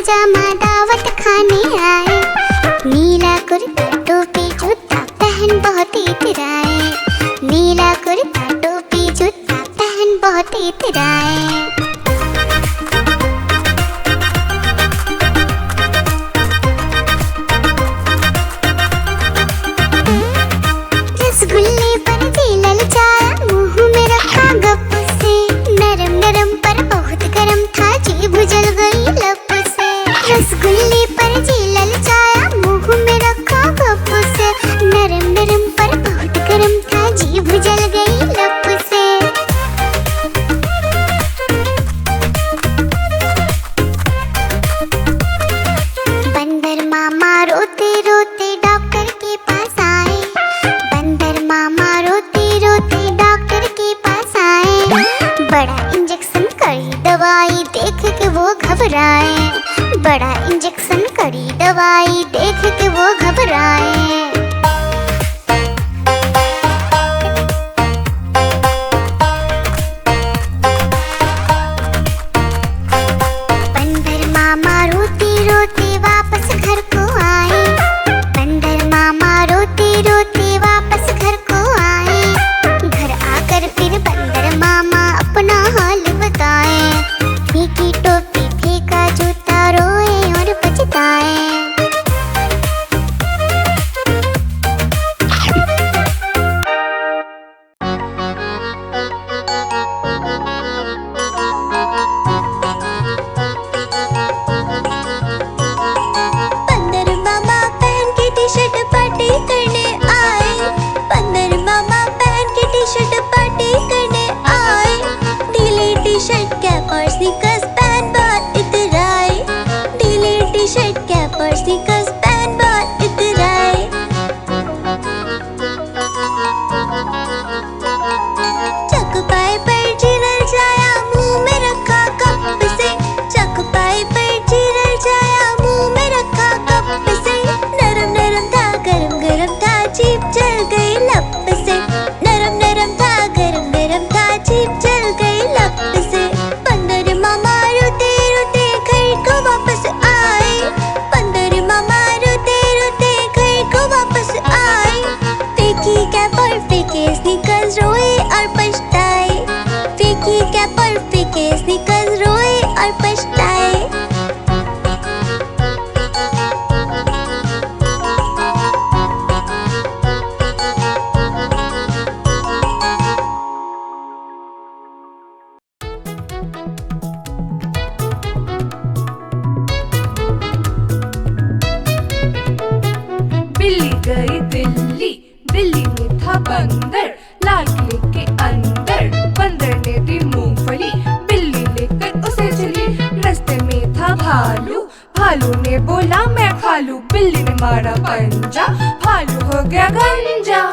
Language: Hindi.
पजामा दावत खाने आए। नीला कुर्ता टोपी जूता पहन बहुत इतराए। नीला कुर्ता टोपी जूता पहन बहुत इतराए। रसगुल्ले पर जी ललचाया, मुंह में रखा गप से। नरम नरम पर बहुत गरम था, जीभ जल गई लप से। रसगुल्ले पर जी ललचाया, मुंह में रखा गप से। नरम नरम पर बहुत गरम था, जीभ जल गई लप से। बंदर मामा रोते रोते डॉक्टर के पास आए। बंदर मामा रोते रोते डॉक्टर के पास आए। बड़ा इंजेक्शन कड़ी दवाई देख के वो घबराए। बड़ा इंजेक्शन कड़ी दवाई देख के वो घबराए। बंदर मामा रोते रोते वापस घर को आए। बंदर मामा रोते रोते वापस घर को आए। घर आकर फिर बंदर मामा अपना हाल बताए। फीकी टोपी फेंका जूता, रोए और पछताए। बंदर मामा पहन के टी-शर्ट पार्टी करने आए। बंदर मामा पहन के टी-शर्ट पार्टी करने आए। ढीली टी-शर्ट कैप और स्नीकर्स पहन बहुत इतराए। ढीली टी-शर्ट कैप और स्नीकर्स पहन बहुत इतराए। चकपाई पर चिरल जाया, मुंह में रखा कप से। चकपाई पर चिरल जाया, मुंह में रखा कप से। नरम नरम था गरम गरम था, जीभ जल गई लप से। नरम नरम था गरम गरम था, जीभ जल गई लप से। बंदर मामा रोते रोते घर को वापस आए। बंदर मामा रोते रोते घर को वापस आए। फेंकी कैप और फेंके स्नीकर्स, रोए और पछताए। फेंकी कैप और फेंके स्नीकर्स, रोए और पछताए। बिल्ली गई दिल्ली, दिल्ली में था बंदर, लाल किले के अंदर। बंदर ने दी मूंगफली, बिल्ली लेकर उसे चली। रास्ते में था भालू, भालू ने बोला मैं खा लूं। बिल्ली ने मारा पंजा, भालू हो गया गंजा।